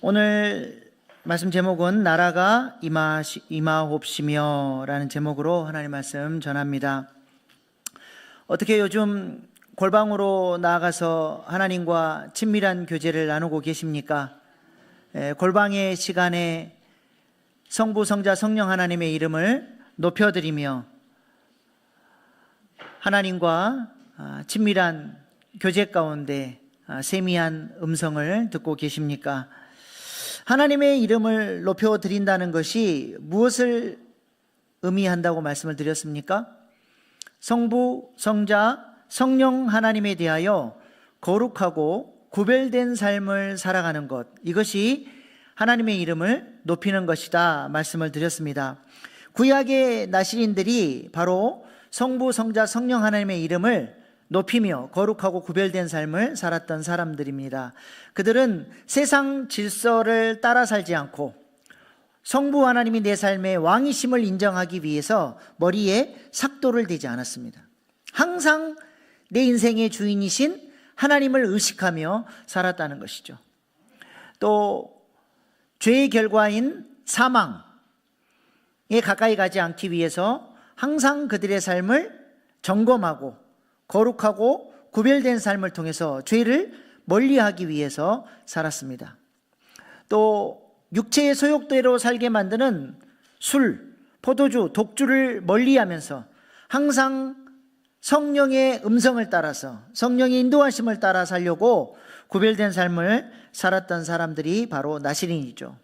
오늘 말씀 제목은 나라가 임하옵시며 라는 제목으로 하나님 말씀 전합니다. 어떻게 요즘 골방으로 나아가서 하나님과 친밀한 교제를 나누고 계십니까? 골방의 시간에 성부, 성자, 성령 하나님의 이름을 높여드리며 하나님과 친밀한 교제 가운데 세미한 음성을 듣고 계십니까? 하나님의 이름을 높여드린다는 것이 무엇을 의미한다고 말씀을 드렸습니까? 성부, 성자, 성령 하나님에 대하여 거룩하고 구별된 삶을 살아가는 것, 이것이 하나님의 이름을 높이는 것이다 말씀을 드렸습니다. 구약의 나시린들이 바로 성부, 성자, 성령 하나님의 이름을 높이며 거룩하고 구별된 삶을 살았던 사람들입니다. 그들은 세상 질서를 따라 살지 않고 성부 하나님이 내 삶의 왕이심을 인정하기 위해서 머리에 삭도를 대지 않았습니다. 항상 내 인생의 주인이신 하나님을 의식하며 살았다는 것이죠. 또 죄의 결과인 사망에 가까이 가지 않기 위해서 항상 그들의 삶을 점검하고 거룩하고 구별된 삶을 통해서 죄를 멀리하기 위해서 살았습니다. 또 육체의 소욕대로 살게 만드는 술, 포도주, 독주를 멀리하면서 항상 성령의 음성을 따라서 성령의 인도하심을 따라 살려고 구별된 삶을 살았던 사람들이 바로 나시린이죠.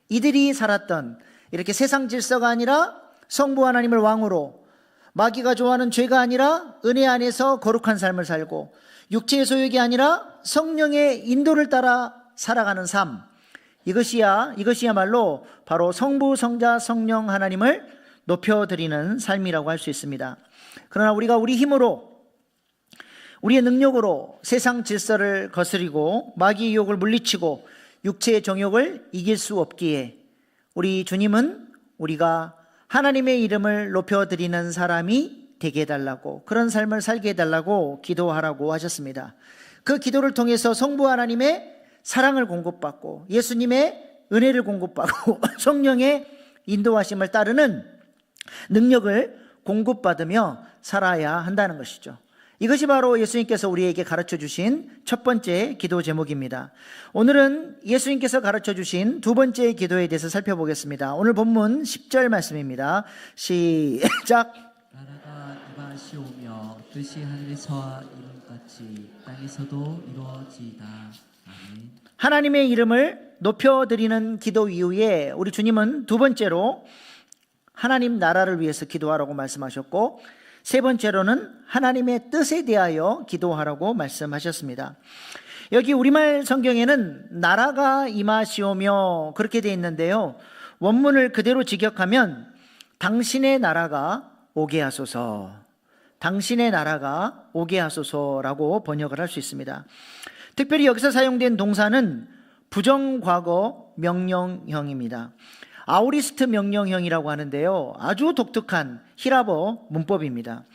이들이 살았던 이렇게 세상 질서가 아니라 성부 하나님을 왕으로, 마귀가 좋아하는 죄가 아니라 은혜 안에서 거룩한 삶을 살고, 육체의 소욕이 아니라 성령의 인도를 따라 살아가는 삶, 이것이야말로 바로 성부, 성자, 성령 하나님을 높여드리는 삶이라고 할 수 있습니다. 그러나 우리가 우리 힘으로, 우리의 능력으로 세상 질서를 거스리고 마귀의 유혹을 물리치고 육체의 정욕을 이길 수 없기에 우리 주님은 우리가 하나님의 이름을 높여드리는 사람이 되게 해달라고, 그런 삶을 살게 해달라고 기도하라고 하셨습니다. 그 기도를 통해서 성부 하나님의 사랑을 공급받고 예수님의 은혜를 공급받고 성령의 인도하심을 따르는 능력을 공급받으며 살아야 한다는 것이죠. 이것이 바로 예수님께서 우리에게 가르쳐 주신 첫 번째 기도 제목입니다. 오늘은 예수님께서 가르쳐 주신 두 번째 기도에 대해서 살펴보겠습니다. 오늘 본문 10절 말씀입니다. 시작. 나라가 임하시오며 뜻이 하늘에서와 이룬같이 땅에서도 이루어지이다. 아멘. 하나님의 이름을 높여드리는 기도 이후에 우리 주님은 두 번째로 하나님 나라를 위해서 기도하라고 말씀하셨고, 세 번째로는 하나님의 뜻에 대하여 기도하라고 말씀하셨습니다. 여기 우리말 성경에는 나라가 임하시오며 그렇게 되어 있는데요, 원문을 그대로 직역하면 당신의 나라가 오게 하소서, 당신의 나라가 오게 하소서라고 번역을 할 수 있습니다. 특별히 여기서 사용된 동사는 부정과거 명령형입니다. 아우리스트 명령형이라고 하는데요, 아주 독특한 히라버 문법입니다.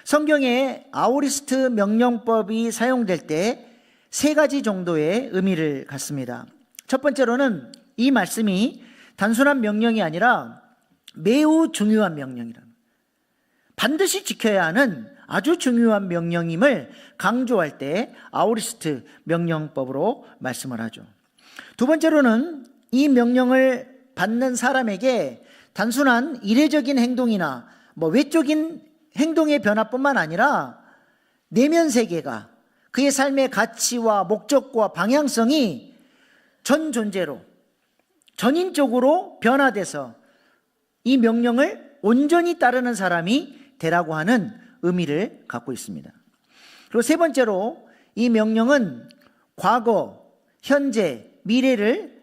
성경에 아우리스트 명령법이 사용될 때 세 가지 정도의 의미를 갖습니다. 첫 번째로는 이 말씀이 단순한 명령이 아니라 매우 중요한 명령이라는, 반드시 지켜야 하는 아주 중요한 명령임을 강조할 때 아우리스트 명령법으로 말씀을 하죠. 두 번째로는 이 명령을 받는 사람에게 단순한 이례적인 행동이나 외적인 행동의 변화뿐만 아니라 내면 세계가, 그의 삶의 가치와 목적과 방향성이 전 존재로, 전인적으로 변화돼서 이 명령을 온전히 따르는 사람이 되라고 하는 의미를 갖고 있습니다. 그리고 세 번째로 이 명령은 과거, 현재, 미래를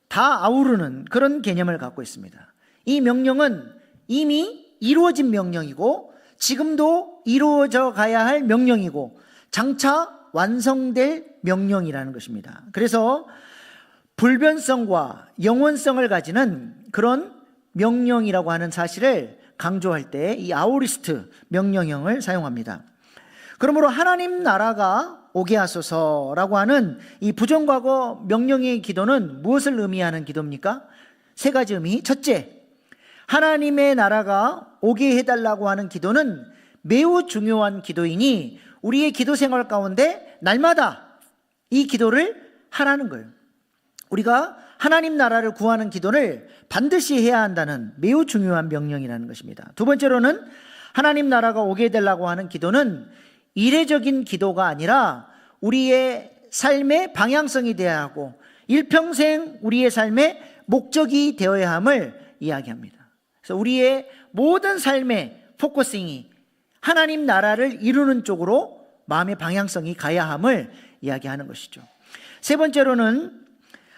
다 아우르는 그런 개념을 갖고 있습니다. 이 명령은 이미 이루어진 명령이고 지금도 이루어져 가야 할 명령이고 장차 완성될 명령이라는 것입니다. 그래서 불변성과 영원성을 가지는 그런 명령이라고 하는 사실을 강조할 때 이 아우리스트 명령형을 사용합니다. 그러므로 하나님 나라가 오게 하소서라고 하는 이 부정과거 명령의 기도는 무엇을 의미하는 기도입니까? 세 가지 의미. 첫째, 하나님의 나라가 오게 해달라고 하는 기도는 매우 중요한 기도이니 우리의 기도 생활 가운데 날마다 이 기도를 하라는 거예요. 우리가 하나님 나라를 구하는 기도를 반드시 해야 한다는 매우 중요한 명령이라는 것입니다. 두 번째로는 하나님 나라가 오게 해달라고 하는 기도는 이례적인 기도가 아니라 우리의 삶의 방향성이 되어야 하고 일평생 우리의 삶의 목적이 되어야 함을 이야기합니다. 그래서 우리의 모든 삶의 포커싱이 하나님 나라를 이루는 쪽으로 마음의 방향성이 가야 함을 이야기하는 것이죠. 세 번째로는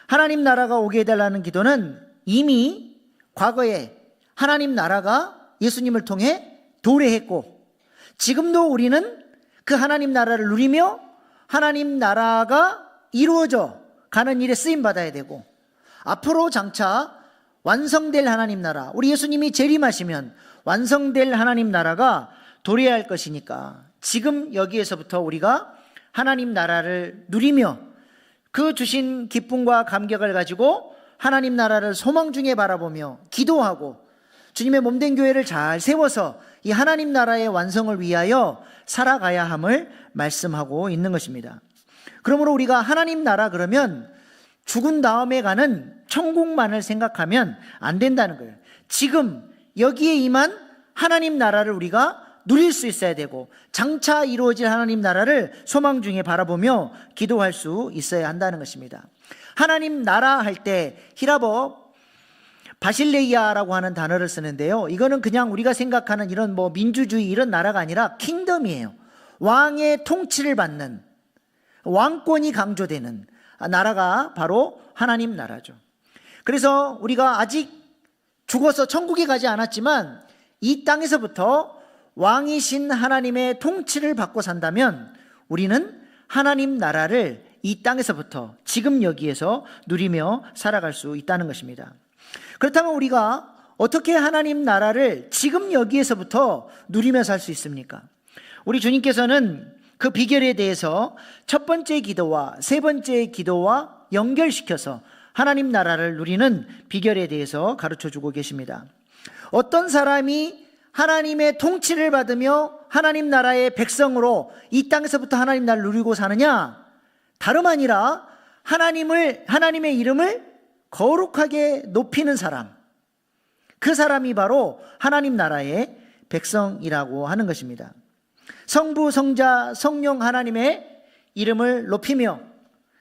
하나님 나라가 오게 해달라는 기도는 이미 과거에 하나님 나라가 예수님을 통해 도래했고 지금도 우리는 그 하나님 나라를 누리며 하나님 나라가 이루어져 가는 일에 쓰임받아야 되고 앞으로 장차 완성될 하나님 나라, 우리 예수님이 재림하시면 완성될 하나님 나라가 도래할 것이니까 지금 여기에서부터 우리가 하나님 나라를 누리며 그 주신 기쁨과 감격을 가지고 하나님 나라를 소망 중에 바라보며 기도하고 주님의 몸된 교회를 잘 세워서 이 하나님 나라의 완성을 위하여 살아가야 함을 말씀하고 있는 것입니다. 그러므로 우리가 하나님 나라 그러면 죽은 다음에 가는 천국만을 생각하면 안 된다는 거예요. 지금 여기에 임한 하나님 나라를 우리가 누릴 수 있어야 되고 장차 이루어질 하나님 나라를 소망 중에 바라보며 기도할 수 있어야 한다는 것입니다. 하나님 나라 할 때 히라버 바실레이아라고 하는 단어를 쓰는데요. 이거는 그냥 우리가 생각하는 이런 뭐 민주주의 이런 나라가 아니라 킹덤이에요. 왕의 통치를 받는, 왕권이 강조되는 나라가 바로 하나님 나라죠. 그래서 우리가 아직 죽어서 천국에 가지 않았지만 이 땅에서부터 왕이신 하나님의 통치를 받고 산다면 우리는 하나님 나라를 이 땅에서부터 지금 여기에서 누리며 살아갈 수 있다는 것입니다. 그렇다면 우리가 어떻게 하나님 나라를 지금 여기에서부터 누리며 살 수 있습니까? 우리 주님께서는 그 비결에 대해서 첫 번째 기도와 세 번째 기도와 연결시켜서 하나님 나라를 누리는 비결에 대해서 가르쳐주고 계십니다. 어떤 사람이 하나님의 통치를 받으며 하나님 나라의 백성으로 이 땅에서부터 하나님 나라를 누리고 사느냐? 다름 아니라 하나님의 이름을 거룩하게 높이는 사람, 그 사람이 바로 하나님 나라의 백성이라고 하는 것입니다. 성부, 성자, 성령 하나님의 이름을 높이며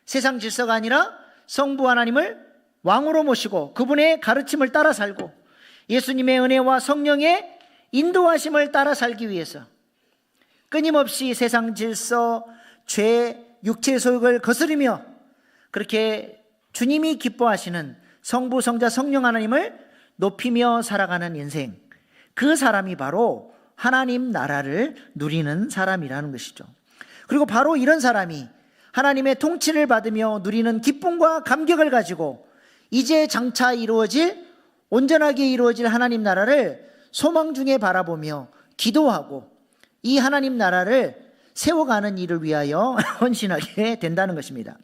세상 질서가 아니라 성부 하나님을 왕으로 모시고 그분의 가르침을 따라 살고 예수님의 은혜와 성령의 인도하심을 따라 살기 위해서 끊임없이 세상 질서, 죄, 육체의 소욕을 거스르며 그렇게 주님이 기뻐하시는 성부, 성자, 성령 하나님을 높이며 살아가는 인생, 그 사람이 바로 하나님 나라를 누리는 사람이라는 것이죠. 그리고 바로 이런 사람이 하나님의 통치를 받으며 누리는 기쁨과 감격을 가지고 이제 장차 온전하게 이루어질 하나님 나라를 소망 중에 바라보며 기도하고 이 하나님 나라를 세워가는 일을 위하여 헌신하게 된다는 것입니다.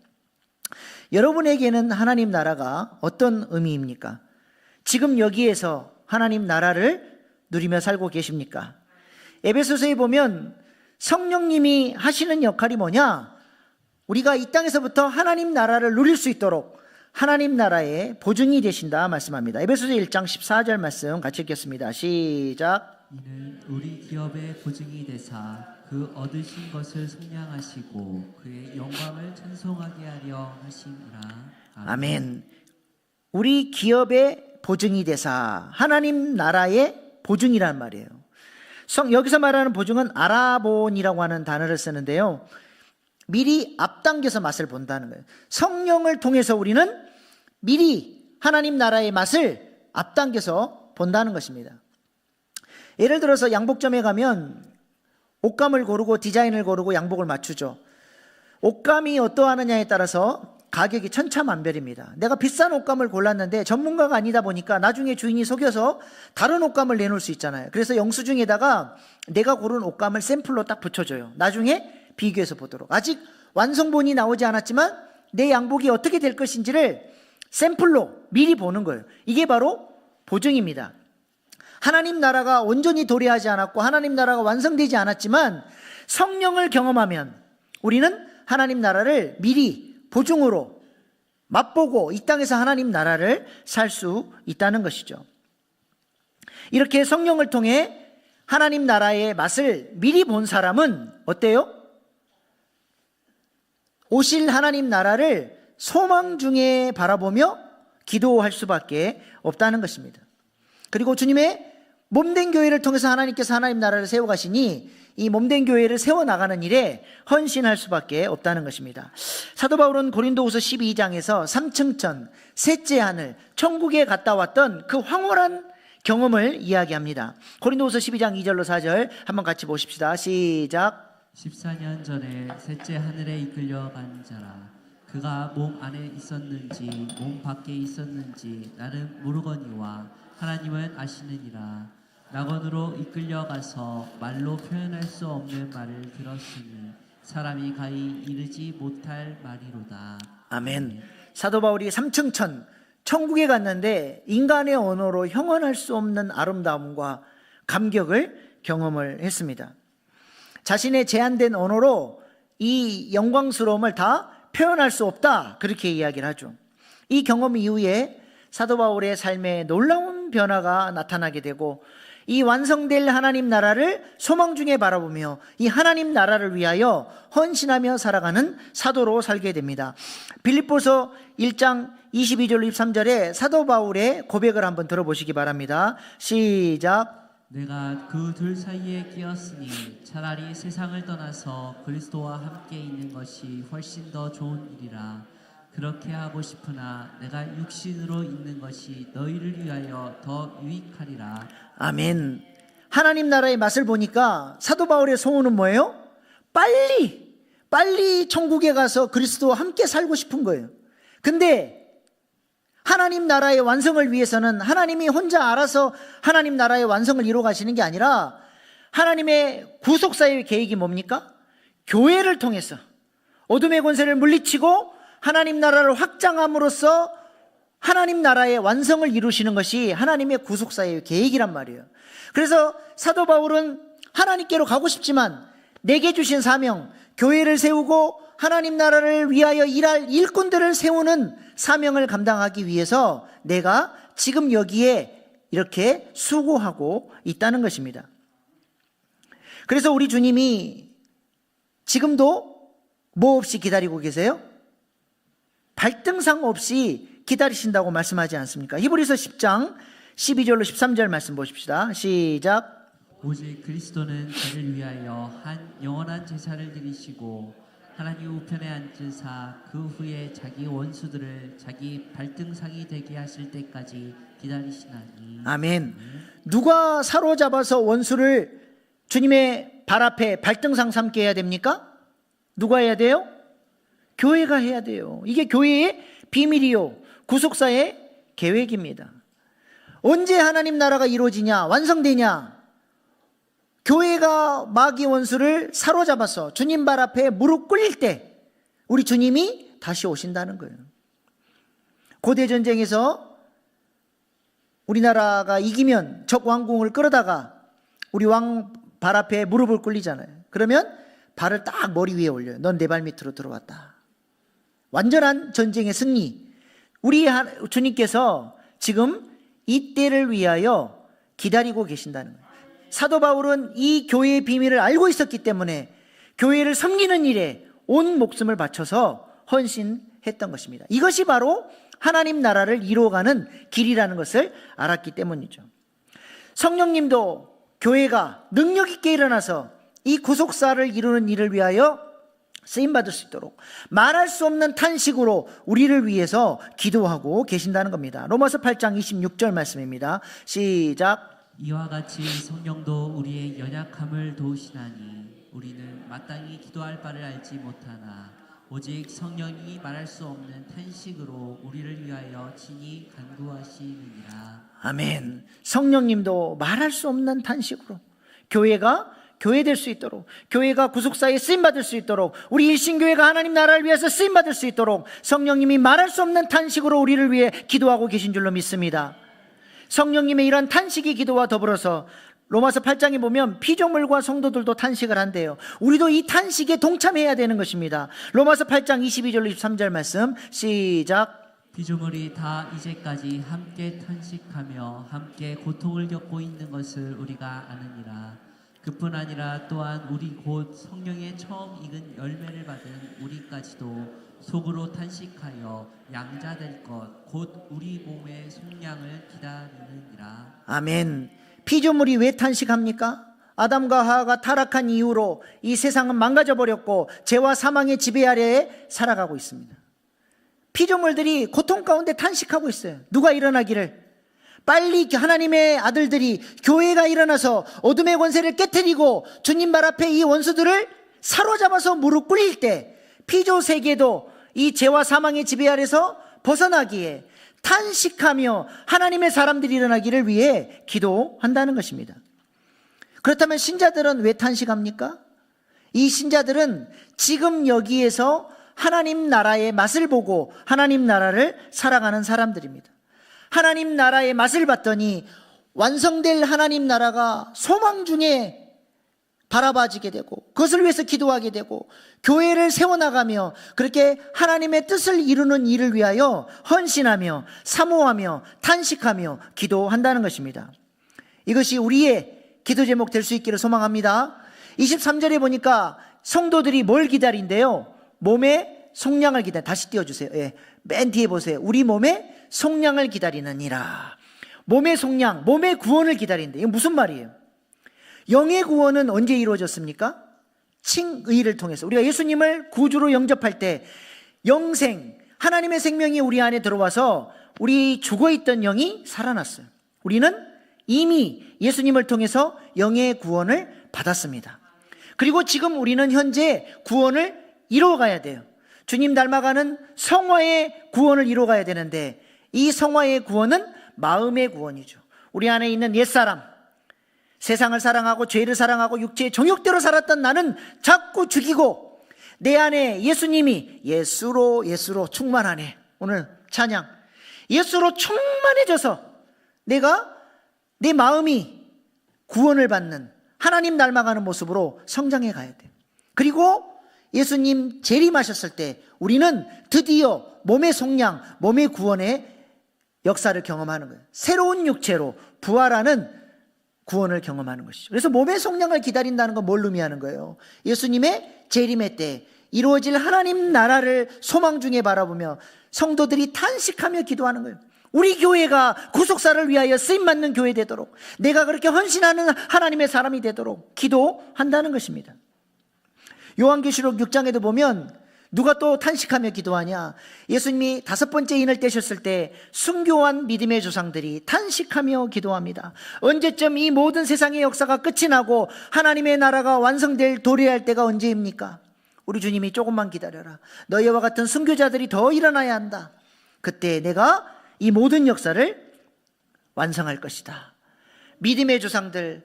여러분에게는 하나님 나라가 어떤 의미입니까? 지금 여기에서 하나님 나라를 누리며 살고 계십니까? 에베소서에 보면 성령님이 하시는 역할이 뭐냐? 우리가 이 땅에서부터 하나님 나라를 누릴 수 있도록 하나님 나라의 보증이 되신다 말씀합니다. 에베소서 1장 14절 말씀 같이 읽겠습니다. 시작. 이는 우리 기업의 보증이 되사 그 얻으신 것을 속량하시고 그의 영광을 찬송하게 하려 하심이라. 아멘. 우리 기업의 보증이 되사, 하나님 나라의 보증이란 말이에요. 여기서 말하는 보증은 아라본이라고 하는 단어를 쓰는데요, 미리 앞당겨서 맛을 본다는 거예요. 성령을 통해서 우리는 미리 하나님 나라의 맛을 앞당겨서 본다는 것입니다. 예를 들어서 양복점에 가면 옷감을 고르고 디자인을 고르고 양복을 맞추죠. 옷감이 어떠하느냐에 따라서 가격이 천차만별입니다. 내가 비싼 옷감을 골랐는데 전문가가 아니다 보니까 나중에 주인이 속여서 다른 옷감을 내놓을 수 있잖아요. 그래서 영수증에다가 내가 고른 옷감을 샘플로 딱 붙여줘요. 나중에 비교해서 보도록. 아직 완성본이 나오지 않았지만 내 양복이 어떻게 될 것인지를 샘플로 미리 보는 거예요. 이게 바로 보증입니다. 하나님 나라가 온전히 도래하지 않았고 하나님 나라가 완성되지 않았지만 성령을 경험하면 우리는 하나님 나라를 미리 보증으로 맛보고 이 땅에서 하나님 나라를 살 수 있다는 것이죠. 이렇게 성령을 통해 하나님 나라의 맛을 미리 본 사람은 어때요? 오실 하나님 나라를 소망 중에 바라보며 기도할 수밖에 없다는 것입니다. 그리고 주님의 몸된 교회를 통해서 하나님께서 하나님 나라를 세워가시니 이 몸된 교회를 세워나가는 일에 헌신할 수밖에 없다는 것입니다. 사도 바울은 고린도후서 12장에서 3층천, 셋째 하늘, 천국에 갔다 왔던 그 황홀한 경험을 이야기합니다. 고린도후서 12장 2절로 4절 한번 같이 보십시다. 시작. 14년 전에 셋째 하늘에 이끌려간 자라. 그가 몸 안에 있었는지 몸 밖에 있었는지 나는 모르거니와 하나님은 아시느니라. 낙원으로 이끌려가서 말로 표현할 수 없는 말을 들었으니 사람이 가히 이르지 못할 말이로다. 아멘. 사도 바울이 3층천 천국에 갔는데 인간의 언어로 형언할 수 없는 아름다움과 감격을 경험을 했습니다. 자신의 제한된 언어로 이 영광스러움을 다 표현할 수 없다, 그렇게 이야기를 하죠. 이 경험 이후에 사도 바울의 삶에 놀라운 변화가 나타나게 되고 이 완성될 하나님 나라를 소망 중에 바라보며 이 하나님 나라를 위하여 헌신하며 살아가는 사도로 살게 됩니다. 빌립보서 1장 22절로 23절에 사도 바울의 고백을 한번 들어보시기 바랍니다. 시작. 내가 그 둘 사이에 끼었으니 차라리 세상을 떠나서 그리스도와 함께 있는 것이 훨씬 더 좋은 일이라. 그렇게 하고 싶으나 내가 육신으로 있는 것이 너희를 위하여 더 유익하리라. 아멘. 하나님 나라의 맛을 보니까 사도 바울의 소원은 뭐예요? 빨리 천국에 가서 그리스도와 함께 살고 싶은 거예요. 근데 하나님 나라의 완성을 위해서는 하나님이 혼자 알아서 하나님 나라의 완성을 이루어 가시는 게 아니라 하나님의 구속사의 계획이 뭡니까? 교회를 통해서 어둠의 권세를 물리치고 하나님 나라를 확장함으로써 하나님 나라의 완성을 이루시는 것이 하나님의 구속사의 계획이란 말이에요. 그래서 사도 바울은 하나님께로 가고 싶지만 내게 주신 사명, 교회를 세우고 하나님 나라를 위하여 일할 일꾼들을 세우는 사명을 감당하기 위해서 내가 지금 여기에 이렇게 수고하고 있다는 것입니다. 그래서 우리 주님이 지금도 뭐 없이 기다리고 계세요? 발등상 없이 기다리신다고 말씀하지 않습니까? 히브리서 10장 12절로 13절 말씀 보십시다. 시작. 오직 그리스도는 저를 위하여 한 영원한 제사를 드리시고 하나님 우편에 앉으사 그 후에 자기 원수들을 자기 발등상이 되게 하실 때까지 기다리시나니. 아멘. 누가 사로잡아서 원수를 주님의 발 앞에 발등상 삼게 해야 됩니까? 누가 해야 돼요? 교회가 해야 돼요. 이게 교회의 비밀이요, 구속사의 계획입니다. 언제 하나님 나라가 이루어지냐, 완성되냐? 교회가 마귀 원수를 사로잡아서 주님 발 앞에 무릎 꿇릴 때 우리 주님이 다시 오신다는 거예요. 고대 전쟁에서 우리나라가 이기면 적 왕궁을 끌어다가 우리 왕 발 앞에 무릎을 꿇리잖아요. 그러면 발을 딱 머리 위에 올려요. 넌 내 발 밑으로 들어왔다. 완전한 전쟁의 승리. 우리 주님께서 지금 이 때를 위하여 기다리고 계신다는 거예요. 사도 바울은 이 교회의 비밀을 알고 있었기 때문에 교회를 섬기는 일에 온 목숨을 바쳐서 헌신했던 것입니다. 이것이 바로 하나님 나라를 이루어가는 길이라는 것을 알았기 때문이죠. 성령님도 교회가 능력 있게 일어나서 이 구속사를 이루는 일을 위하여 쓰임받을 수 있도록 말할 수 없는 탄식으로 우리를 위해서 기도하고 계신다는 겁니다. 로마서 8장 26절 말씀입니다. 시작. 이와 같이 성령도 우리의 연약함을 도우시나니 우리는 마땅히 기도할 바를 알지 못하나 오직 성령이 말할 수 없는 탄식으로 우리를 위하여 친히 간구하시느니라. 아멘. 성령님도 말할 수 없는 탄식으로 교회가 교회 될 수 있도록, 교회가 구속사에 쓰임받을 수 있도록, 우리 일신교회가 하나님 나라를 위해서 쓰임받을 수 있도록 성령님이 말할 수 없는 탄식으로 우리를 위해 기도하고 계신 줄로 믿습니다. 성령님의 이런 탄식의 기도와 더불어서 로마서 8장에 보면 피조물과 성도들도 탄식을 한대요. 우리도 이 탄식에 동참해야 되는 것입니다. 로마서 8장 22절 23절 말씀 시작. 피조물이 다 이제까지 함께 탄식하며 함께 고통을 겪고 있는 것을 우리가 아느니라. 그뿐 아니라 또한 우리 곧 성령의 처음 익은 열매를 받은 우리까지도 속으로 탄식하여 양자될 것 곧 우리 몸의 속량을 기다리느니라. 아멘. 피조물이 왜 탄식합니까? 아담과 하와가 타락한 이후로 이 세상은 망가져 버렸고 죄와 사망의 지배 아래에 살아가고 있습니다. 피조물들이 고통 가운데 탄식하고 있어요. 누가 일어나기를, 빨리 하나님의 아들들이, 교회가 일어나서 어둠의 권세를 깨트리고 주님 발 앞에 이 원수들을 사로잡아서 무릎 꿇릴 때 피조 세계도 이 죄와 사망의 지배 아래서 벗어나기에 탄식하며 하나님의 사람들이 일어나기를 위해 기도한다는 것입니다. 그렇다면 신자들은 왜 탄식합니까? 이 신자들은 지금 여기에서 하나님 나라의 맛을 보고 하나님 나라를 살아가는 사람들입니다. 하나님 나라의 맛을 봤더니 완성될 하나님 나라가 소망 중에 바라봐지게 되고 그것을 위해서 기도하게 되고 교회를 세워나가며 그렇게 하나님의 뜻을 이루는 일을 위하여 헌신하며 사모하며 탄식하며 기도한다는 것입니다. 이것이 우리의 기도 제목 될 수 있기를 소망합니다. 23절에 보니까 성도들이 뭘 기다린대요? 몸의 속량을 기다려. 다시 띄워주세요. 예, 맨 뒤에 보세요. 우리 몸의 속량을 기다리느니라. 몸의 속량, 몸의 구원을 기다린대. 이게 무슨 말이에요? 영의 구원은 언제 이루어졌습니까? 칭의를 통해서. 우리가 예수님을 구주로 영접할 때 영생, 하나님의 생명이 우리 안에 들어와서 우리 죽어있던 영이 살아났어요. 우리는 이미 예수님을 통해서 영의 구원을 받았습니다. 그리고 지금 우리는 현재 구원을 이루어가야 돼요. 주님 닮아가는 성화의 구원을 이루어가야 되는데 이 성화의 구원은 마음의 구원이죠. 우리 안에 있는 옛사람, 세상을 사랑하고 죄를 사랑하고 육체의 정욕대로 살았던 나는 자꾸 죽이고 내 안에 예수님이 예수로 충만하네. 오늘 찬양, 예수로 충만해져서 내 마음이 구원을 받는 하나님 닮아가는 모습으로 성장해 가야 돼요. 그리고 예수님 재림하셨을 때 우리는 드디어 몸의 속량, 몸의 구원의 역사를 경험하는 거예요. 새로운 육체로 부활하는 구원을 경험하는 것이죠. 그래서 몸의 속량을 기다린다는 건 뭘 의미하는 거예요? 예수님의 재림의 때 이루어질 하나님 나라를 소망 중에 바라보며 성도들이 탄식하며 기도하는 거예요. 우리 교회가 구속사를 위하여 쓰임받는 교회 되도록, 내가 그렇게 헌신하는 하나님의 사람이 되도록 기도한다는 것입니다. 요한계시록 6장에도 보면 누가 또 탄식하며 기도하냐? 예수님이 5번째 인을 떼셨을 때 순교한 믿음의 조상들이 탄식하며 기도합니다. 언제쯤 이 모든 세상의 역사가 끝이 나고 하나님의 나라가 완성될 도래할 때가 언제입니까? 우리 주님이 조금만 기다려라. 너희와 같은 순교자들이 더 일어나야 한다. 그때 내가 이 모든 역사를 완성할 것이다. 믿음의 조상들도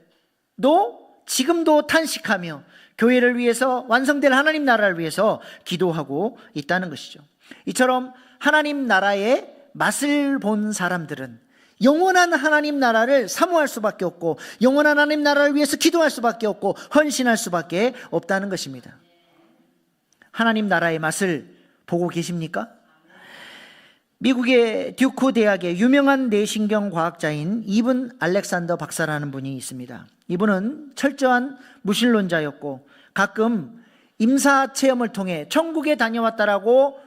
지금도 탄식하며 교회를 위해서, 완성될 하나님 나라를 위해서 기도하고 있다는 것이죠. 이처럼 하나님 나라의 맛을 본 사람들은 영원한 하나님 나라를 사모할 수밖에 없고 영원한 하나님 나라를 위해서 기도할 수밖에 없고 헌신할 수밖에 없다는 것입니다. 하나님 나라의 맛을 보고 계십니까? 미국의 듀크 대학의 유명한 내신경 과학자인 이븐 알렉산더 박사라는 분이 있습니다. 이분은 철저한 무신론자였고 가끔 임사 체험을 통해 천국에 다녀왔다라고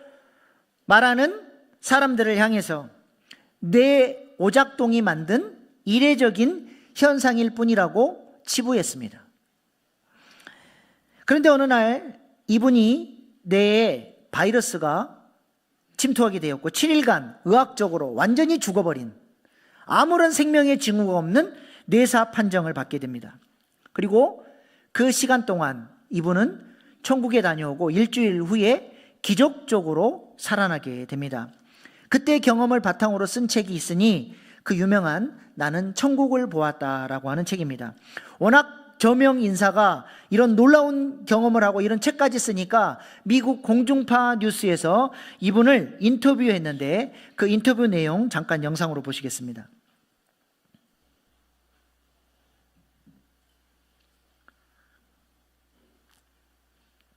말하는 사람들을 향해서 뇌 오작동이 만든 이례적인 현상일 뿐이라고 치부했습니다. 그런데 어느 날 이분이 뇌에 바이러스가 침투하게 되었고 7일간 의학적으로 완전히 죽어버린, 아무런 생명의 징후가 없는 뇌사 판정을 받게 됩니다. 그리고 그 시간 동안 이분은 천국에 다녀오고 일주일 후에 기적적으로 살아나게 됩니다. 그때 경험을 바탕으로 쓴 책이 있으니 그 유명한 나는 천국을 보았다라고 하는 책입니다. 워낙 저명 인사가 이런 놀라운 경험을 하고 이런 책까지 쓰니까 미국 공중파 뉴스에서 이분을 인터뷰했는데 그 인터뷰 내용 잠깐 영상으로 보시겠습니다.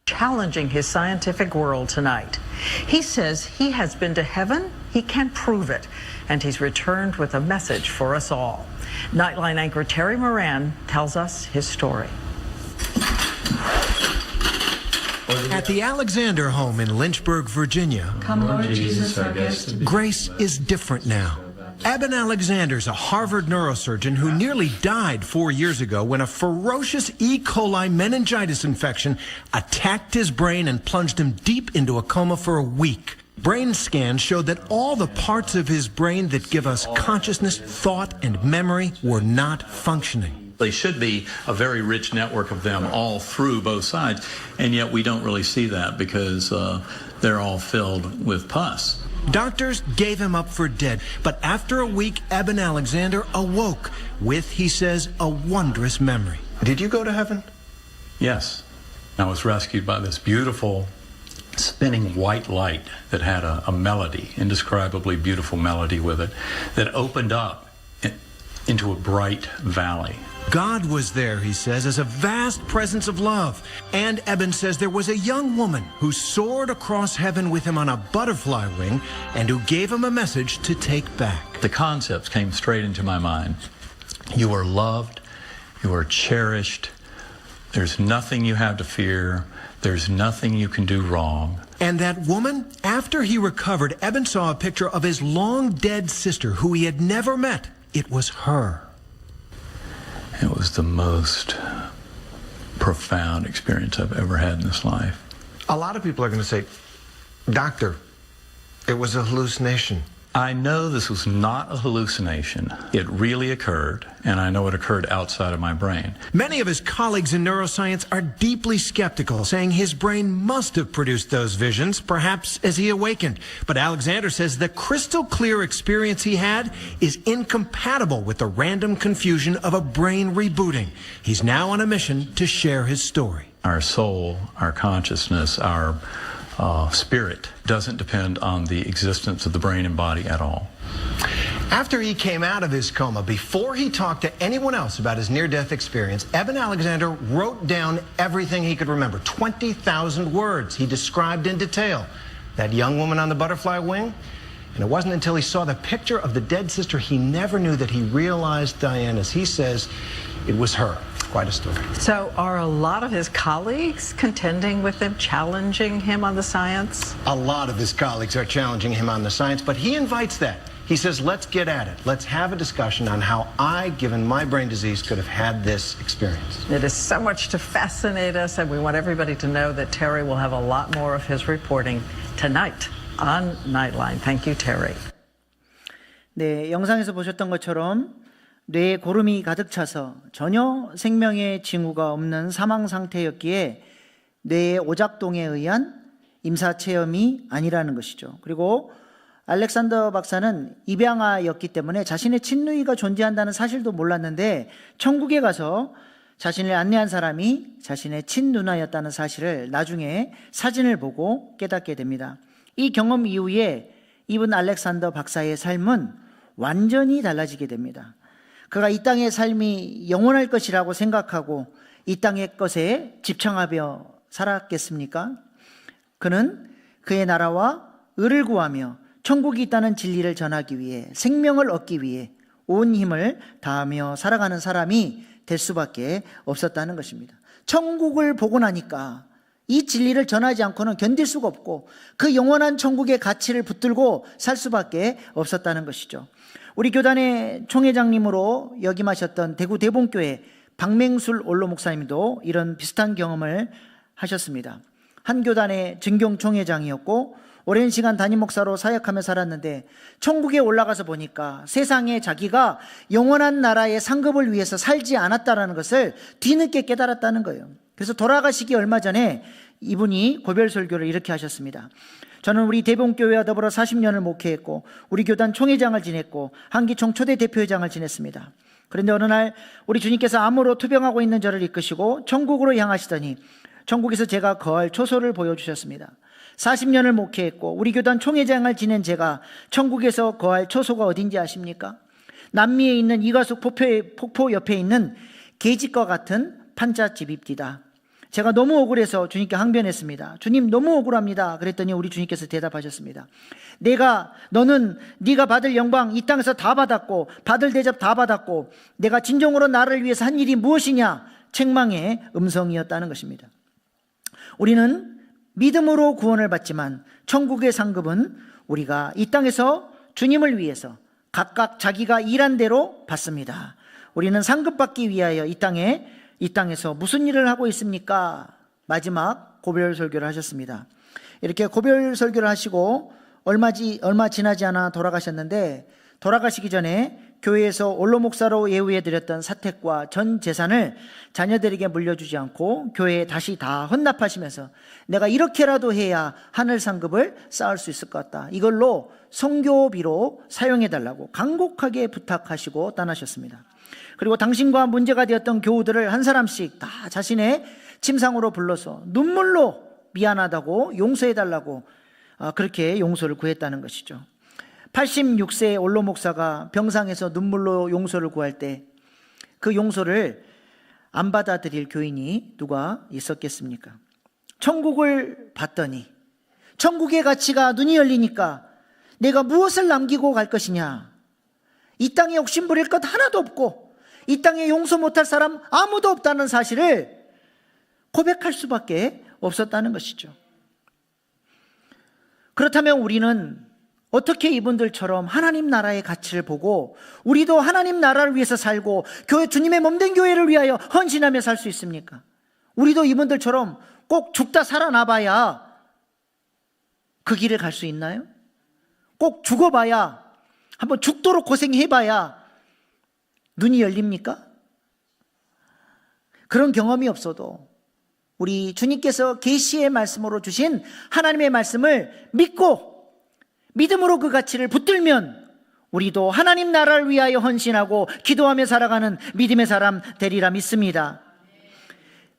Challenging his scientific world tonight. He says he has been to heaven, he can prove it, and he's returned with a message for us all. Nightline anchor Terry Moran tells us his story. At the Alexander home in Lynchburg, Virginia, Come Lord Jesus, our guest. grace is different now. Eben Alexander's a Harvard neurosurgeon who nearly died 4 years ago when a ferocious E. coli meningitis infection attacked his brain and plunged him deep into a coma for a week. Brain scans showed that all the parts of his brain that give us consciousness, thought, and memory were not functioning. They should be a very rich network of them all through both sides, and yet we don't really see that because they're all filled with pus. Doctors gave him up for dead, but after a week, Eben Alexander awoke with, he says, a wondrous memory. Did you go to heaven? Yes. I was rescued by this beautiful spinning white light that had a melody, indescribably beautiful melody with it, that opened up into a bright valley. God was there, he says, as a vast presence of love. And Eben says there was a young woman who soared across heaven with him on a butterfly wing and who gave him a message to take back. The concepts came straight into my mind. You are loved, you are cherished, there's nothing you have to fear, there's nothing you can do wrong. And that woman, after he recovered, Eben saw a picture of his long-dead sister who he had never met. It was her. It was the most profound experience I've ever had in this life. A lot of people are going to say, Doctor, it was a hallucination. I know this was not a hallucination. It really occurred, and I know it occurred outside of my brain. Many of his colleagues in neuroscience are deeply skeptical, saying his brain must have produced those visions, perhaps as he awakened. But Alexander says the crystal clear experience he had is incompatible with the random confusion of a brain rebooting. He's now on a mission to share his story. Our soul, our consciousness, our spirit doesn't depend on the existence of the brain and body at all. After he came out of his coma, before he talked to anyone else about his near-death experience, Eben Alexander wrote down everything he could remember, 20,000 words he described in detail. That young woman on the butterfly wing, and it wasn't until he saw the picture of the dead sister he never knew that he realized, Diane, as he says, it was her. Quite a story. So are a lot of his colleagues contending with him, challenging him on the science? A lot of his colleagues are challenging him on the science, but he invites that. He says, let's get at it. Let's have a discussion on how I, given my brain disease, could have had this experience. It is so much to fascinate us, and we want everybody to know that Terry will have a lot more of his reporting tonight on Nightline. Thank you, Terry. 네, 영상에서 보셨던 것처럼 뇌에 고름이 가득 차서 전혀 생명의 징후가 없는 사망 상태였기에 뇌의 오작동에 의한 임사체험이 아니라는 것이죠. 그리고 알렉산더 박사는 입양아였기 때문에 자신의 친누이가 존재한다는 사실도 몰랐는데 천국에 가서 자신을 안내한 사람이 자신의 친누나였다는 사실을 나중에 사진을 보고 깨닫게 됩니다. 이 경험 이후에 이분 알렉산더 박사의 삶은 완전히 달라지게 됩니다. 그가 이 땅의 삶이 영원할 것이라고 생각하고 이 땅의 것에 집착하며 살았겠습니까? 그는 그의 나라와 의를 구하며 천국이 있다는 진리를 전하기 위해 생명을 얻기 위해 온 힘을 다하며 살아가는 사람이 될 수밖에 없었다는 것입니다. 천국을 보고 나니까 이 진리를 전하지 않고는 견딜 수가 없고 그 영원한 천국의 가치를 붙들고 살 수밖에 없었다는 것이죠. 우리 교단의 총회장님으로 역임하셨던 대구 대봉교회 박맹술 원로 목사님도 이런 비슷한 경험을 하셨습니다. 한 교단의 증경 총회장이었고 오랜 시간 담임 목사로 사역하며 살았는데 천국에 올라가서 보니까 세상에 자기가 영원한 나라의 상급을 위해서 살지 않았다는 것을 뒤늦게 깨달았다는 거예요. 그래서 돌아가시기 얼마 전에 이분이 고별 설교를 이렇게 하셨습니다. 저는 우리 대봉교회와 더불어 40년을 목회했고 우리 교단 총회장을 지냈고 한기총 초대 대표회장을 지냈습니다. 그런데 어느 날 우리 주님께서 암으로 투병하고 있는 저를 이끄시고 천국으로 향하시더니 천국에서 제가 거할 초소를 보여주셨습니다. 40년을 목회했고 우리 교단 총회장을 지낸 제가 천국에서 거할 초소가 어딘지 아십니까? 남미에 있는 이가숙 폭포 옆에 있는 계집과 같은 판잣집입니다. 제가 너무 억울해서 주님께 항변했습니다. 주님, 너무 억울합니다. 그랬더니 우리 주님께서 대답하셨습니다. 너는 네가 받을 영광 이 땅에서 다 받았고 받을 대접 다 받았고 내가 진정으로 나를 위해서 한 일이 무엇이냐? 책망의 음성이었다는 것입니다. 우리는 믿음으로 구원을 받지만 천국의 상급은 우리가 이 땅에서 주님을 위해서 각각 자기가 일한 대로 받습니다. 우리는 상급받기 위하여 이 땅에서 무슨 일을 하고 있습니까? 마지막 고별 설교를 하셨습니다. 이렇게 고별 설교를 하시고 얼마 지나지 않아 돌아가셨는데, 돌아가시기 전에 교회에서 원로 목사로 예우해 드렸던 사택과 전 재산을 자녀들에게 물려주지 않고 교회에 다시 다 헌납하시면서 내가 이렇게라도 해야 하늘 상급을 쌓을 수 있을 것 같다, 이걸로 선교비로 사용해 달라고 간곡하게 부탁하시고 떠나셨습니다. 그리고 당신과 문제가 되었던 교우들을 한 사람씩 다 자신의 침상으로 불러서 눈물로 미안하다고 용서해 달라고 그렇게 용서를 구했다는 것이죠. 86세의 원로 목사가 병상에서 눈물로 용서를 구할 때 그 용서를 안 받아들일 교인이 누가 있었겠습니까? 천국을 봤더니, 천국의 가치가 눈이 열리니까 내가 무엇을 남기고 갈 것이냐? 이 땅에 욕심 부릴 것 하나도 없고 이 땅에 용서 못할 사람 아무도 없다는 사실을 고백할 수밖에 없었다는 것이죠. 그렇다면 우리는 어떻게 이분들처럼 하나님 나라의 가치를 보고 우리도 하나님 나라를 위해서 살고 교회, 주님의 몸된 교회를 위하여 헌신하며 살 수 있습니까? 우리도 이분들처럼 꼭 죽다 살아나봐야 그 길을 갈 수 있나요? 꼭 죽어봐야, 한번 죽도록 고생해봐야 눈이 열립니까? 그런 경험이 없어도 우리 주님께서 계시의 말씀으로 주신 하나님의 말씀을 믿고 믿음으로 그 가치를 붙들면 우리도 하나님 나라를 위하여 헌신하고 기도하며 살아가는 믿음의 사람 되리라 믿습니다.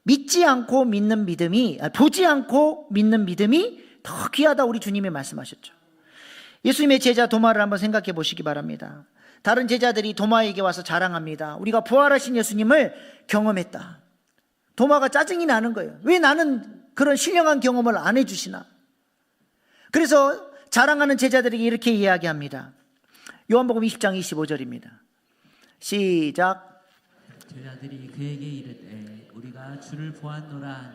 믿지 않고 믿는 믿음이, 보지 않고 믿는 믿음이 더 귀하다, 우리 주님이 말씀하셨죠. 예수님의 제자 도마를 한번 생각해 보시기 바랍니다. 다른 제자들이 도마에게 와서 자랑합니다. 우리가 부활하신 예수님을 경험했다. 도마가 짜증이 나는 거예요. 왜 나는 그런 신령한 경험을 안 해주시나? 그래서 자랑하는 제자들에게 이렇게 이야기합니다. 요한복음 20장 25절입니다. 시작. 제자들이 그에게 이르되 우리가 주를 보았노라 하니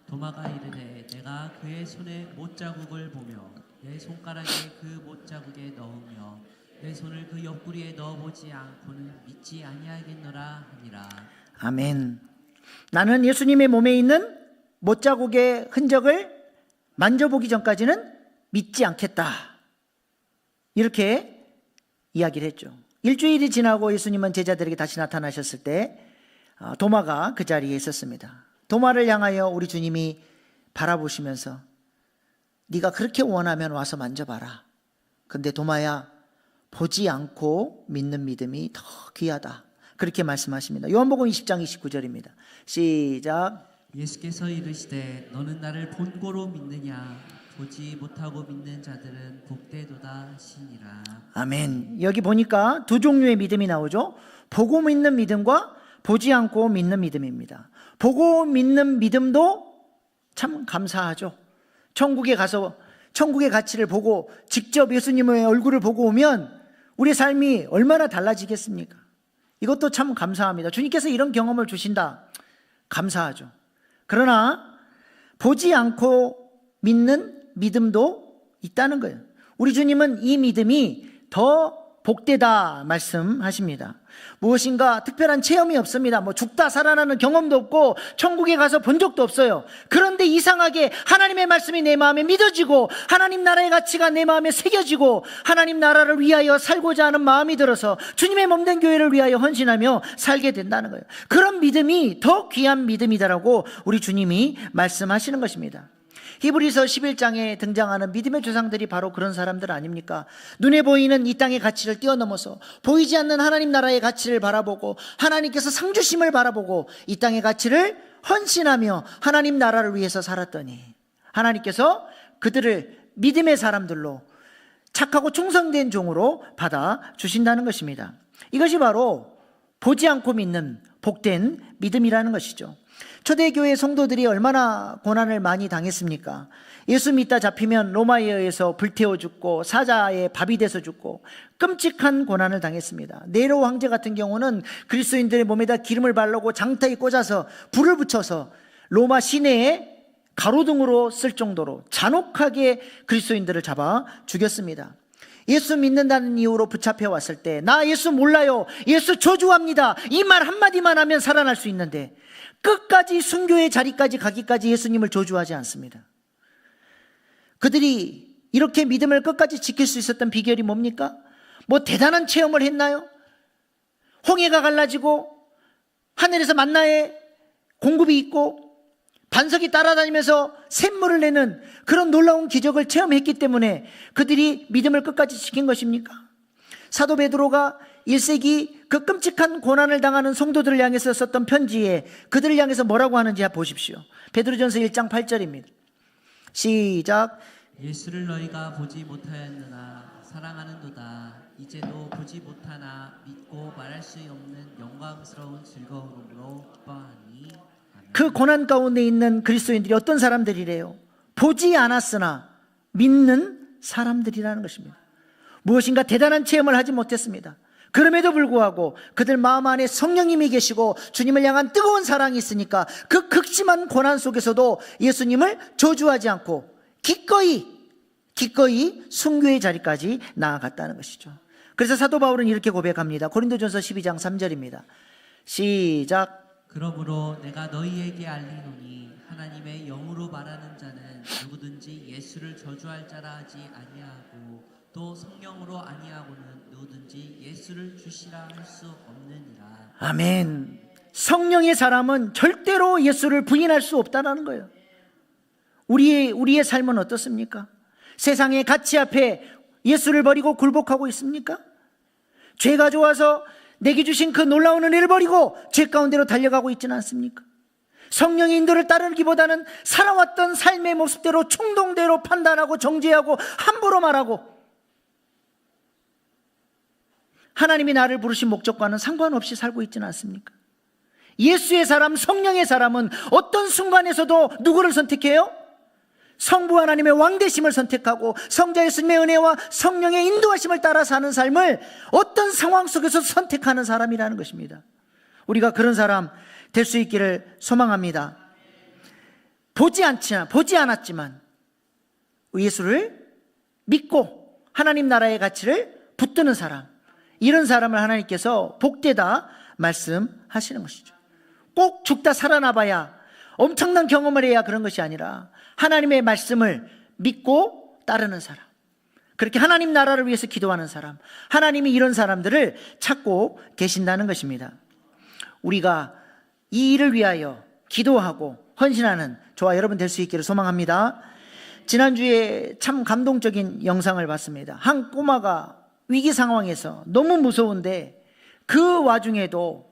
도마가 이르되 내가 그의 손에 못자국을 보며 내 손가락에 그 못자국에 넣으며 내 손을 그 옆구리에 넣어보지 않고는 믿지 아니하겠노라 하니라. 아멘. 나는 예수님의 몸에 있는 못자국의 흔적을 만져보기 전까지는 믿지 않겠다, 이렇게 이야기를 했죠. 일주일이 지나고 예수님은 제자들에게 다시 나타나셨을 때 도마가 그 자리에 있었습니다. 도마를 향하여 우리 주님이 바라보시면서 네가 그렇게 원하면 와서 만져봐라. 근데 도마야, 보지 않고 믿는 믿음이 더 귀하다, 그렇게 말씀하십니다. 요한복음 20장 29절입니다. 시작. 예수께서 이르시되 너는 나를 본고로 믿느냐? 보지 못하고 믿는 자들은 복되도다 하시니라. 아멘. 여기 보니까 두 종류의 믿음이 나오죠. 보고 믿는 믿음과 보지 않고 믿는 믿음입니다. 보고 믿는 믿음도 참 감사하죠. 천국에 가서 천국의 가치를 보고 직접 예수님의 얼굴을 보고 오면 우리의 삶이 얼마나 달라지겠습니까? 이것도 참 감사합니다. 주님께서 이런 경험을 주신다, 감사하죠. 그러나 보지 않고 믿는 믿음도 있다는 거예요. 우리 주님은 이 믿음이 더 복되다 말씀하십니다. 무엇인가 특별한 체험이 없습니다. 죽다 살아나는 경험도 없고 천국에 가서 본 적도 없어요. 그런데 이상하게 하나님의 말씀이 내 마음에 믿어지고 하나님 나라의 가치가 내 마음에 새겨지고 하나님 나라를 위하여 살고자 하는 마음이 들어서 주님의 몸된 교회를 위하여 헌신하며 살게 된다는 거예요. 그런 믿음이 더 귀한 믿음이다라고 우리 주님이 말씀하시는 것입니다. 히브리서 11장에 등장하는 믿음의 조상들이 바로 그런 사람들 아닙니까? 눈에 보이는 이 땅의 가치를 뛰어넘어서 보이지 않는 하나님 나라의 가치를 바라보고 하나님께서 상 주심을 바라보고 이 땅의 가치를 헌신하며 하나님 나라를 위해서 살았더니 하나님께서 그들을 믿음의 사람들로 착하고 충성된 종으로 받아주신다는 것입니다. 이것이 바로 보지 않고 믿는 복된 믿음이라는 것이죠. 초대교회 성도들이 얼마나 고난을 많이 당했습니까? 예수 믿다 잡히면 로마에 의해서 불태워 죽고 사자의 밥이 돼서 죽고 끔찍한 고난을 당했습니다. 네로 황제 같은 경우는 그리스도인들의 몸에다 기름을 바르고 장타에 꽂아서 불을 붙여서 로마 시내에 가로등으로 쓸 정도로 잔혹하게 그리스도인들을 잡아 죽였습니다. 예수 믿는다는 이유로 붙잡혀 왔을 때 나 예수 몰라요, 예수 저주합니다, 이 말 한마디만 하면 살아날 수 있는데 끝까지 순교의 자리까지 가기까지 예수님을 저주하지 않습니다. 그들이 이렇게 믿음을 끝까지 지킬 수 있었던 비결이 뭡니까? 뭐 대단한 체험을 했나요? 홍해가 갈라지고 하늘에서 만나의 공급이 있고 반석이 따라다니면서 샘물을 내는 그런 놀라운 기적을 체험했기 때문에 그들이 믿음을 끝까지 지킨 것입니까? 사도 베드로가 1세기 그 끔찍한 고난을 당하는 성도들을 향해서 썼던 편지에 그들을 향해서 뭐라고 하는지 보십시오. 베드로전서 1장 8절입니다. 시작. 예수를 너희가 보지 못하였느나 사랑하는도다. 이제도 보지 못하나 믿고 말할 수 없는 영광스러운 즐거움으로 기뻐하니. 아멘. 그 고난 가운데 있는 그리스도인들이 어떤 사람들이래요? 보지 않았으나 믿는 사람들이라는 것입니다. 무엇인가 대단한 체험을 하지 못했습니다. 그럼에도 불구하고 그들 마음 안에 성령님이 계시고 주님을 향한 뜨거운 사랑이 있으니까 그 극심한 고난 속에서도 예수님을 저주하지 않고 기꺼이 순교의 자리까지 나아갔다는 것이죠. 그래서 사도 바울은 이렇게 고백합니다. 고린도전서 12장 3절입니다. 시작. 그러므로 내가 너희에게 알리노니 하나님의 영으로 말하는 자는 누구든지 예수를 저주할 자라 하지 아니하고 또 성령으로 아니하고는 누구든지 예수를 주시라 할 수 없느니라. 아멘. 성령의 사람은 절대로 예수를 부인할 수 없다는 거예요. 우리의 삶은 어떻습니까? 세상의 가치 앞에 예수를 버리고 굴복하고 있습니까? 죄가 좋아서 내게 주신 그 놀라운 은혜를 버리고 죄 가운데로 달려가고 있지는 않습니까? 성령의 인도를 따르기보다는 살아왔던 삶의 모습대로 충동대로 판단하고 정죄하고 함부로 말하고 하나님이 나를 부르신 목적과는 상관없이 살고 있지는 않습니까? 예수의 사람, 성령의 사람은 어떤 순간에서도 누구를 선택해요? 성부 하나님의 왕되심을 선택하고 성자 예수님의 은혜와 성령의 인도하심을 따라 사는 삶을 어떤 상황 속에서 선택하는 사람이라는 것입니다. 우리가 그런 사람 될 수 있기를 소망합니다. 보지 않았지만 예수를 믿고 하나님 나라의 가치를 붙드는 사람, 이런 사람을 하나님께서 복되다 말씀하시는 것이죠. 꼭 죽다 살아나봐야 엄청난 경험을 해야 그런 것이 아니라 하나님의 말씀을 믿고 따르는 사람, 그렇게 하나님 나라를 위해서 기도하는 사람, 하나님이 이런 사람들을 찾고 계신다는 것입니다. 우리가 이 일을 위하여 기도하고 헌신하는 저와 여러분 될 수 있기를 소망합니다. 지난주에 참 감동적인 영상을 봤습니다. 한 꼬마가 위기 상황에서 너무 무서운데 그 와중에도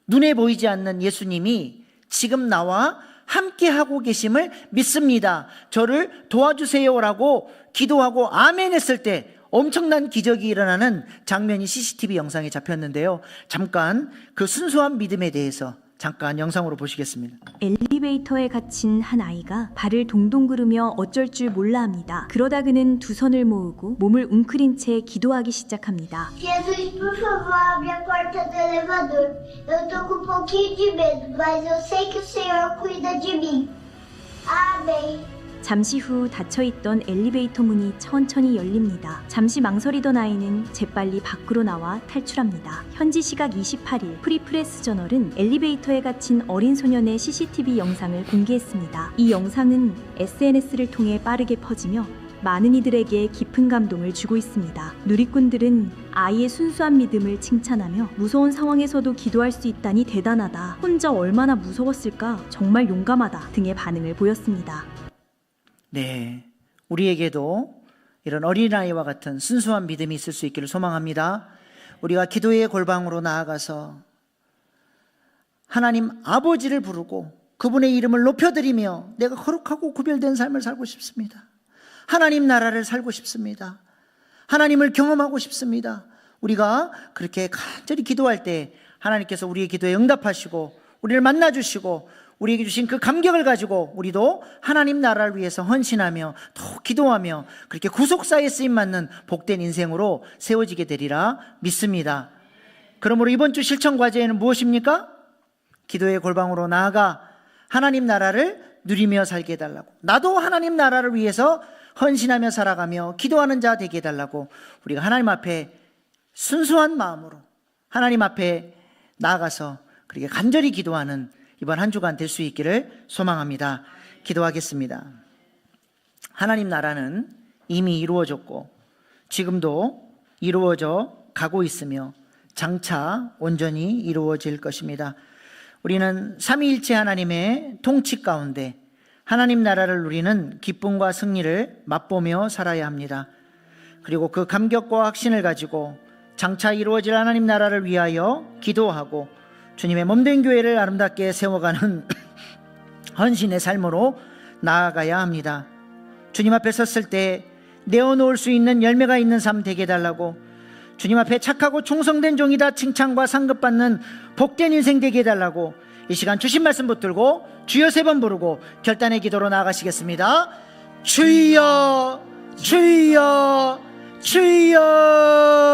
눈에 보이지 않는 예수님이 지금 나와 함께 하고 계심을 믿습니다, 저를 도와주세요라고 기도하고 아멘 했을 때 엄청난 기적이 일어나는 장면이 CCTV 영상에 잡혔는데요. 잠깐 그 순수한 믿음에 대해서 잠깐 영상으로 보시겠습니다. 엘리베이터에 갇힌 한 아이가 발을 동동 구르며 어쩔 줄 몰라 합니다. 그러다 그는 두 손을 모으고 몸을 웅크린 채 기도하기 시작합니다. Jesus, por favor, abre a porta do elevador. Eu tô com um pouquinho de medo, mas eu sei que o Senhor cuida de mim. Amém. 잠시 후 닫혀있던 엘리베이터 문이 천천히 열립니다. 잠시 망설이던 아이는 재빨리 밖으로 나와 탈출합니다. 현지 시각 28일 프리프레스 저널은 엘리베이터에 갇힌 어린 소년의 CCTV 영상을 공개했습니다. 이 영상은 SNS를 통해 빠르게 퍼지며 많은 이들에게 깊은 감동을 주고 있습니다. 누리꾼들은 아이의 순수한 믿음을 칭찬하며 무서운 상황에서도 기도할 수 있다니 대단하다, 혼자 얼마나 무서웠을까, 정말 용감하다 등의 반응을 보였습니다. 네, 우리에게도 이런 어린아이와 같은 순수한 믿음이 있을 수 있기를 소망합니다. 우리가 기도의 골방으로 나아가서 하나님 아버지를 부르고 그분의 이름을 높여드리며 내가 거룩하고 구별된 삶을 살고 싶습니다. 하나님 나라를 살고 싶습니다. 하나님을 경험하고 싶습니다. 우리가 그렇게 간절히 기도할 때 하나님께서 우리의 기도에 응답하시고 우리를 만나주시고 우리에게 주신 그 감격을 가지고 우리도 하나님 나라를 위해서 헌신하며 더 기도하며 그렇게 구속사에 쓰임받는 복된 인생으로 세워지게 되리라 믿습니다. 그러므로 이번 주 실천 과제는 무엇입니까? 기도의 골방으로 나아가 하나님 나라를 누리며 살게 해달라고, 나도 하나님 나라를 위해서 헌신하며 살아가며 기도하는 자 되게 해달라고, 우리가 하나님 앞에 순수한 마음으로 하나님 앞에 나아가서 그렇게 간절히 기도하는 이번 한 주간 될 수 있기를 소망합니다. 기도하겠습니다. 하나님 나라는 이미 이루어졌고 지금도 이루어져 가고 있으며 장차 온전히 이루어질 것입니다. 우리는 삼위일체 하나님의 통치 가운데 하나님 나라를 누리는 기쁨과 승리를 맛보며 살아야 합니다. 그리고 그 감격과 확신을 가지고 장차 이루어질 하나님 나라를 위하여 기도하고 주님의 몸된 교회를 아름답게 세워가는 헌신의 삶으로 나아가야 합니다. 주님 앞에 섰을 때 내어놓을 수 있는 열매가 있는 삶 되게 해달라고, 주님 앞에 착하고 충성된 종이다 칭찬과 상급받는 복된 인생 되게 해달라고, 이 시간 주신 말씀 붙들고 주여 3번 부르고 결단의 기도로 나아가시겠습니다. 주여 주여 주여.